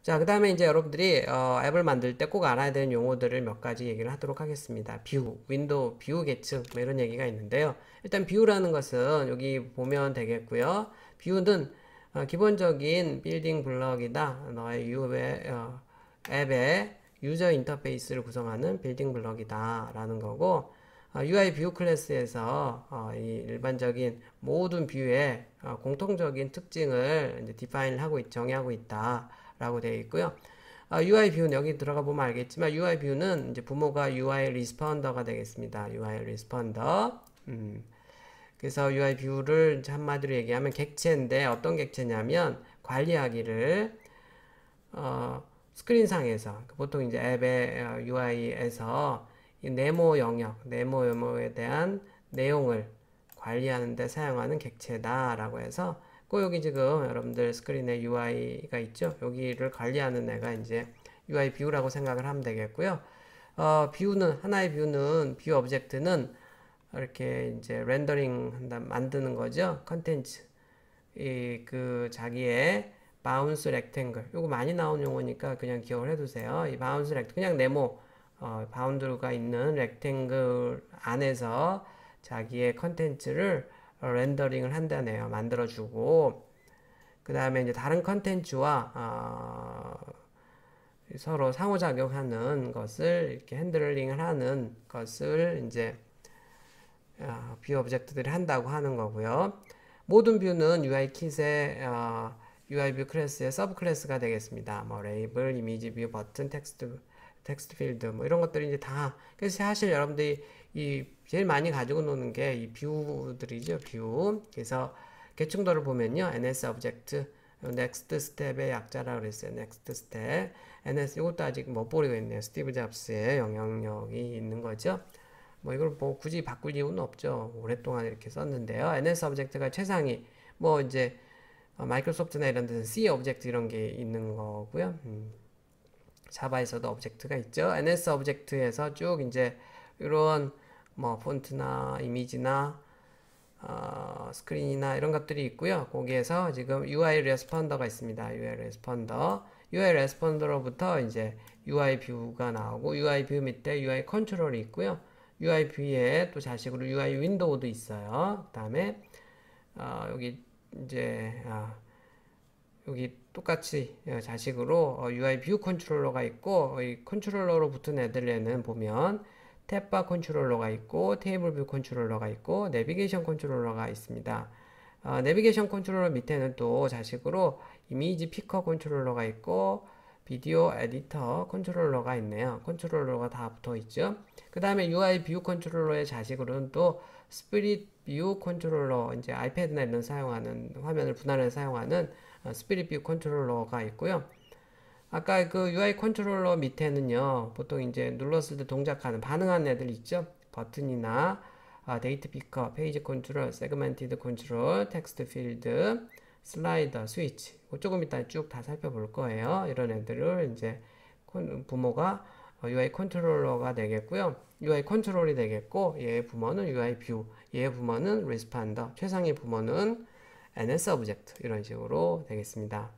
자, 그 다음에 이제 여러분들이 앱을 만들 때 꼭 알아야 되는 용어들을 몇 가지 얘기를 하도록 하겠습니다. 뷰, 윈도우, 뷰 계층 뭐 이런 얘기가 있는데요. 일단 뷰라는 것은 여기 보면 되겠고요. 뷰는 기본적인 빌딩 블럭이다. 너의 앱의 유저 인터페이스를 구성하는 빌딩 블럭이다 라는 거고, UI 뷰 클래스에서 이 일반적인 모든 뷰의 공통적인 특징을 이제 디파인을 하고 정의하고 있다 라고 되어 있고요. UI 뷰는 여기 들어가 보면 알겠지만 UI 뷰는 이제 부모가 UI 리스폰더가 되겠습니다. UI 리스폰더. 그래서 UI 뷰를 한마디로 얘기하면 객체인데 어떤 객체냐면 관리하기를 스크린상에서 보통 이제 앱의 UI에서 이 네모 영역, 네모 영역에 대한 내용을 관리하는 데 사용하는 객체다라고 해서 꼭 여기 지금 여러분들 스크린에 UI가 있죠. 여기를 관리하는 애가 이제 UI 뷰라고 생각을 하면 되겠고요. 뷰는 하나의 뷰 오브젝트는 이렇게 이제 렌더링 한다 만드는 거죠. 컨텐츠 그 자기의 바운스 렉탱글 요거 많이 나온 용어니까 그냥 기억을 해두세요. 이 바운스 렉 그냥 네모 바운드가 있는 렉탱글 안에서 자기의 컨텐츠를 렌더링을 한다네요. 만들어주고 그 다음에 이제 다른 컨텐츠와 서로 상호작용하는 것을 이렇게 핸들링을 하는 것을 이제 뷰 오브젝트들이 한다고 하는 거고요. 모든 뷰는 UI 킷의 UI 뷰 클래스의 서브 클래스가 되겠습니다. 뭐 레이블, 이미지 뷰, 버튼, 텍스트 필드 뭐 이런 것들이 이제 다 그래서 사실 여러분들이 이 제일 많이 가지고 노는 게 이 뷰들이죠. 뷰. 그래서 계층도를 보면요. NS 오브젝트 넥스트 스텝의 약자라고 그랬어요. 넥스트 스텝. NS 이것도 아직 못 버리고 있네요. 스티브 잡스의 영향력이 있는 거죠. 뭐 이걸 뭐 굳이 바꿀 이유는 없죠. 오랫동안 이렇게 썼는데요. NS 오브젝트가 최상위. 뭐 이제 마이크로소프트나 이런 데는 C 오브젝트 이런 게 있는 거고요. 자바에서도 오브젝트가 있죠. NS 오브젝트에서 쭉 이제 이런 뭐 폰트나 이미지나 스크린이나 이런 것들이 있고요. 거기에서 지금 UI 레스폰더가 있습니다. UI 레스폰더. UI 레스폰더로부터 이제 UI 뷰가 나오고 UI 뷰 밑에 UI 컨트롤이 있고요. UI 뷰에 또 자식으로 UI 윈도우도 있어요. 그 다음에 여기 이제 여기 똑같이 자식으로 UI 뷰 컨트롤러가 있고 이 컨트롤러로 붙은 애들에는 보면 탭바 컨트롤러가 있고 테이블 뷰 컨트롤러가 있고 내비게이션 컨트롤러가 있습니다. 내비게이션 컨트롤러 밑에는 또 자식으로 이미지 피커 컨트롤러가 있고 비디오 에디터 컨트롤러가 있네요. 컨트롤러가 다 붙어 있죠. 그 다음에 UI 뷰 컨트롤러의 자식으로는 또 스피릿 뷰 컨트롤러 이제 아이패드나 이런 사용하는 화면을 분할해서 사용하는 스피릿 뷰 컨트롤러가 있고요. 아까 그 UI 컨트롤러 밑에는요, 보통 이제 눌렀을 때 동작하는, 반응하는 애들 있죠? 버튼이나, 데이트 피커, 페이지 컨트롤, 세그멘티드 컨트롤, 텍스트 필드, 슬라이더, 스위치. 조금 이따 쭉 다 살펴볼 거예요. 이런 애들을 이제 부모가 UI 컨트롤러가 되겠고요. UI 컨트롤이 되겠고, 얘의 부모는 UI 뷰, 얘의 부모는 리스판더, 최상의 부모는 NS 오브젝트, 이런 식으로 되겠습니다.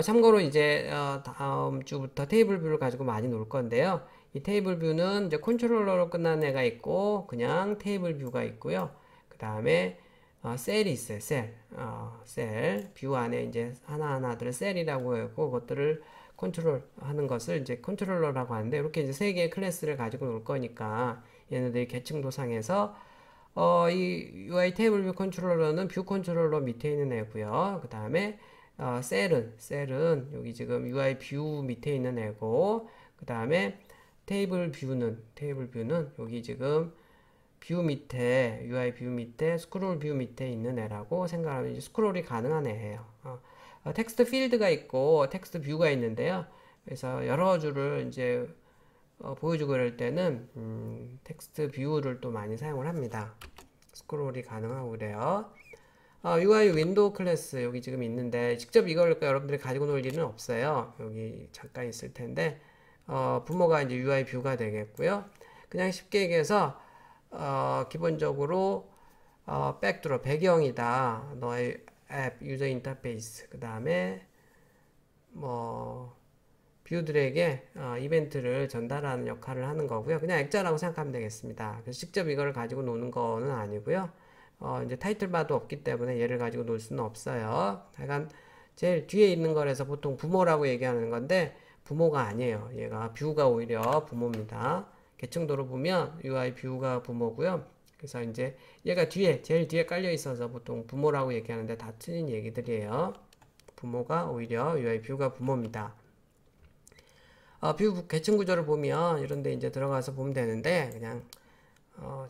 참고로 이제 다음 주부터 테이블 뷰를 가지고 많이 놀 건데요. 이 테이블 뷰는 이제 컨트롤러로 끝나는 애가 있고 그냥 테이블 뷰가 있고요. 그 다음에 셀이 있어요. 셀 뷰 안에 이제 하나하나들을 셀이라고 하고 그것들을 컨트롤하는 것을 이제 컨트롤러라고 하는데 이렇게 이제 세 개의 클래스를 가지고 놀 거니까 얘네들이 계층도상에서 이 UI 테이블 뷰 컨트롤러는 뷰 컨트롤러 밑에 있는 애고요. 그 다음에 셀은 여기 지금 UI 뷰 밑에 있는 애고 그 다음에 테이블 뷰는 여기 지금 뷰 밑에 UI 뷰 밑에 스크롤 뷰 밑에 있는 애라고 생각하면 이제 스크롤이 가능한 애예요. 텍스트 필드가 있고 텍스트 뷰가 있는데요. 그래서 여러 줄을 이제 보여주고 이럴 때는 텍스트 뷰를 또 많이 사용을 합니다. 스크롤이 가능하고 그래요. UI 윈도우 클래스 여기 지금 있는데 직접 이걸 여러분들이 가지고 놀 일은 없어요. 여기 잠깐 있을 텐데 부모가 이제 UI 뷰가 되겠고요. 그냥 쉽게 얘기해서 기본적으로 백드롭 배경이다. 너의 앱 유저 인터페이스 그 다음에 뷰들에게 이벤트를 전달하는 역할을 하는 거고요. 그냥 액자라고 생각하면 되겠습니다. 그래서 직접 이걸 가지고 노는 거는 아니고요. 이제 타이틀바도 없기 때문에 얘를 가지고 놀 수는 없어요. 하여간 제일 뒤에 있는 거라서 보통 부모라고 얘기하는 건데 부모가 아니에요. 얘가 뷰가 오히려 부모입니다. 계층도로 보면 UI 뷰가 부모고요. 그래서 이제 얘가 제일 뒤에 깔려 있어서 보통 부모라고 얘기하는데 다 틀린 얘기들이에요. 부모가 오히려 UI 뷰가 부모입니다. 뷰 계층 구조를 보면 이런데 이제 들어가서 보면 되는데 그냥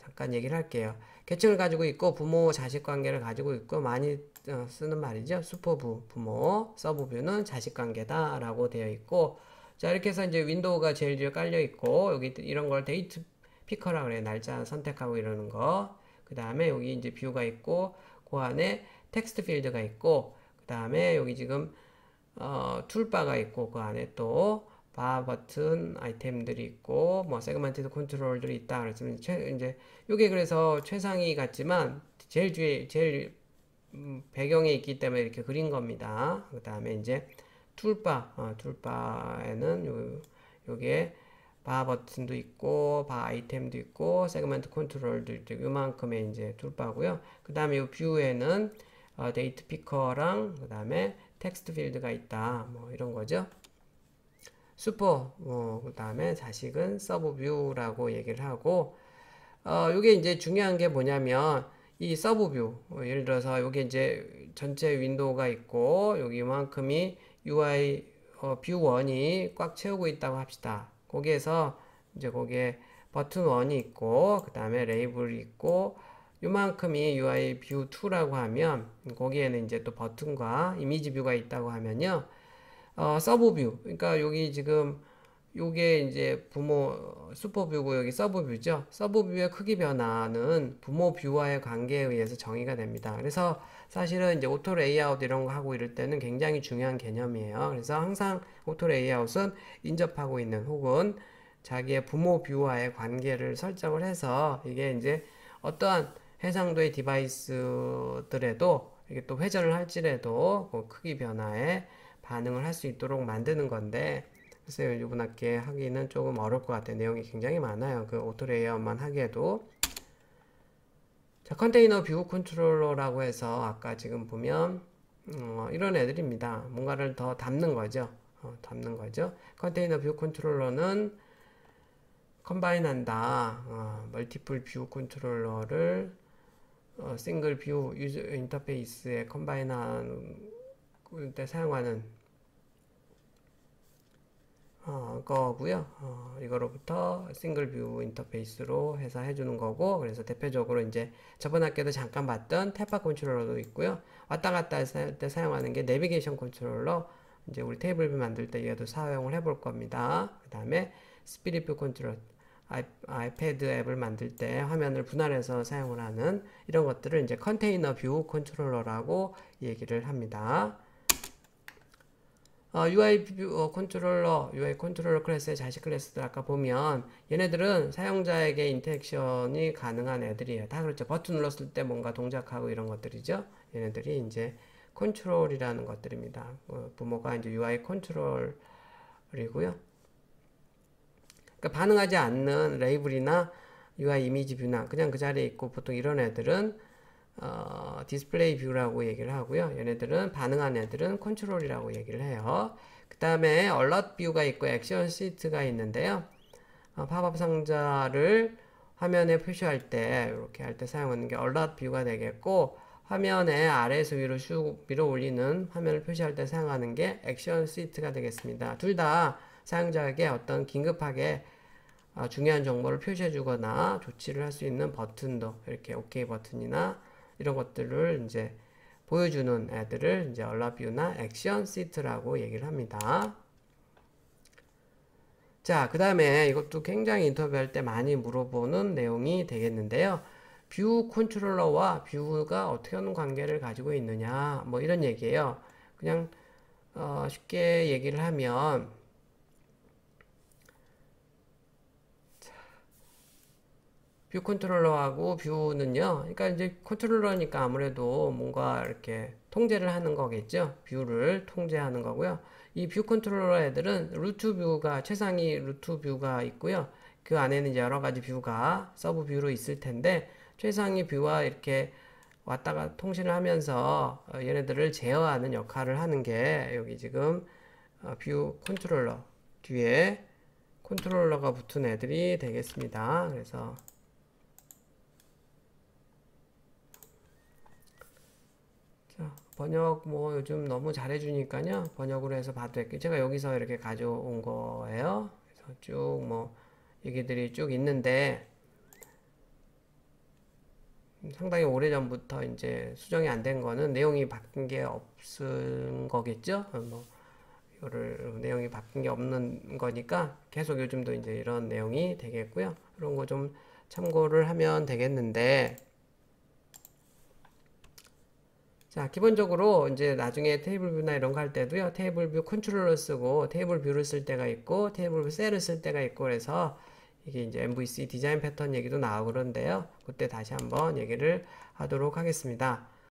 잠깐 얘기를 할게요. 계층을 가지고 있고 부모 자식 관계를 가지고 있고 많이 쓰는 말이죠. 슈퍼뷰 부모, 서브뷰는 자식 관계다 라고 되어 있고, 자 이렇게 해서 이제 윈도우가 제일 뒤에 깔려 있고 여기 이런 걸 데이트 피커라 그래요. 날짜 선택하고 이러는 거. 그 다음에 여기 이제 뷰가 있고 그 안에 텍스트 필드가 있고 그 다음에 여기 지금 툴바가 있고 그 안에 또 바 버튼 아이템들이 있고 뭐 세그먼티드 컨트롤들이 있다. 그래서 이제 요게 그래서 최상위 같지만 제일 뒤에 제일 배경에 있기 때문에 이렇게 그린 겁니다. 그 다음에 이제 툴바에는 요게 바 버튼도 있고 바 아이템도 있고 세그먼트 컨트롤도 있고 요만큼의 이제 툴바고요. 그 다음에 요 뷰에는 데이트 피커랑 그 다음에 텍스트 필드가 있다. 뭐 이런 거죠. 그 다음에 자식은 서브뷰라고 얘기를 하고, 요게 이제 중요한 게 뭐냐면, 이 서브뷰, 예를 들어서 요게 이제 전체 윈도우가 있고, 여기 이만큼이 UI, 뷰 1이 꽉 채우고 있다고 합시다. 거기에서 이제 거기에 버튼 1이 있고, 그 다음에 레이블이 있고, 요만큼이 UI 뷰 2라고 하면, 거기에는 이제 또 버튼과 이미지 뷰가 있다고 하면요. 서브뷰. 그러니까 여기 지금 요게 이제 부모 슈퍼뷰고 여기 서브뷰죠. 서브뷰의 크기 변화는 부모 뷰와의 관계에 의해서 정의가 됩니다. 그래서 사실은 이제 오토 레이아웃 이런 거 하고 이럴 때는 굉장히 중요한 개념이에요. 그래서 항상 오토 레이아웃은 인접하고 있는 혹은 자기의 부모 뷰와의 관계를 설정을 해서 이게 이제 어떠한 해상도의 디바이스들에도 이게 또 회전을 할지라도 그 크기 변화에 반응을 할 수 있도록 만드는 건데, 글쎄요, 이번 학기에 하기는 조금 어려울 것 같아요. 내용이 굉장히 많아요. 그 오토 레이아웃만 하기에도. 자, 컨테이너 뷰 컨트롤러라고 해서 아까 지금 보면 이런 애들입니다. 뭔가를 더 담는 거죠. 담는 거죠. 컨테이너 뷰 컨트롤러는 컴바인 한다. 멀티플 뷰 컨트롤러를 싱글 뷰 유저 인터페이스에 컴바인 때 사용하는 거고요. 이거로부터 싱글 뷰 인터페이스로 해서 해주는 거고, 그래서 대표적으로 이제 저번 학기에도 잠깐 봤던 탭바 컨트롤러도 있고요. 왔다 갔다 할 때 사용하는 게 내비게이션 컨트롤러, 이제 우리 테이블 뷰 만들 때 얘도 사용을 해볼 겁니다. 그 다음에 스피릿 뷰 컨트롤러, 아이패드 앱을 만들 때 화면을 분할해서 사용을 하는 이런 것들을 이제 컨테이너 뷰 컨트롤러라고 얘기를 합니다. UI 컨트롤러, UI 컨트롤러 클래스의 자식 클래스들 아까 보면 얘네들은 사용자에게 인터랙션이 가능한 애들이에요. 다 그렇죠. 버튼 눌렀을 때 뭔가 동작하고 이런 것들이죠. 얘네들이 이제 컨트롤이라는 것들입니다. 부모가 이제 UI 컨트롤이고요. 그러니까 반응하지 않는 레이블이나 UI 이미지 뷰나 그냥 그 자리에 있고 보통 이런 애들은 디스플레이 뷰라고 얘기를 하고요. 얘네들은 반응하는 애들은 컨트롤이라고 얘기를 해요. 그 다음에 얼럿 뷰가 있고 액션 시트가 있는데요. 팝업 상자를 화면에 표시할 때 이렇게 할 때 사용하는 게 얼럿 뷰가 되겠고, 화면에 아래에서 위로 쭉 밀어 올리는 화면을 표시할 때 사용하는 게 액션 시트가 되겠습니다. 둘 다 사용자에게 어떤 긴급하게 중요한 정보를 표시해 주거나 조치를 할 수 있는 버튼도 이렇게 OK 버튼이나 이런 것들을 이제 보여주는 애들을 이제 얼라뷰나 액션 시트라고 얘기를 합니다. 자, 그 다음에 이것도 굉장히 인터뷰할 때 많이 물어보는 내용이 되겠는데요. 뷰 컨트롤러와 뷰가 어떻게 하는 관계를 가지고 있느냐, 뭐 이런 얘기예요. 그냥 쉽게 얘기를 하면 뷰 컨트롤러하고 뷰는요, 그러니까 이제 컨트롤러니까 아무래도 뭔가 이렇게 통제를 하는 거겠죠. 뷰를 통제하는 거고요. 이 뷰 컨트롤러 애들은 루트 뷰가 최상위 루트 뷰가 있고요. 그 안에는 이제 여러 가지 뷰가 서브 뷰로 있을 텐데 최상위 뷰와 이렇게 왔다가 통신을 하면서 얘네들을 제어하는 역할을 하는 게 여기 지금 뷰 컨트롤러 뒤에 컨트롤러가 붙은 애들이 되겠습니다. 그래서 자, 번역 뭐 요즘 너무 잘해주니까요. 번역으로 해서 봐도 될게요. 제가 여기서 이렇게 가져온 거예요. 그래서 쭉 뭐 얘기들이 쭉 있는데 상당히 오래전부터 이제 수정이 안 된 거는 내용이 바뀐 게 없은 거겠죠. 뭐 이거를 내용이 바뀐 게 없는 거니까 계속 요즘도 이제 이런 내용이 되겠고요. 그런 거 좀 참고를 하면 되겠는데, 자, 기본적으로 이제 나중에 테이블 뷰나 이런 거 할 때도요, 테이블 뷰 컨트롤러 쓰고 테이블 뷰를 쓸 때가 있고 테이블 뷰 셀을 쓸 때가 있고 그래서 이게 이제 MVC 디자인 패턴 얘기도 나오고 그런데요. 그때 다시 한번 얘기를 하도록 하겠습니다.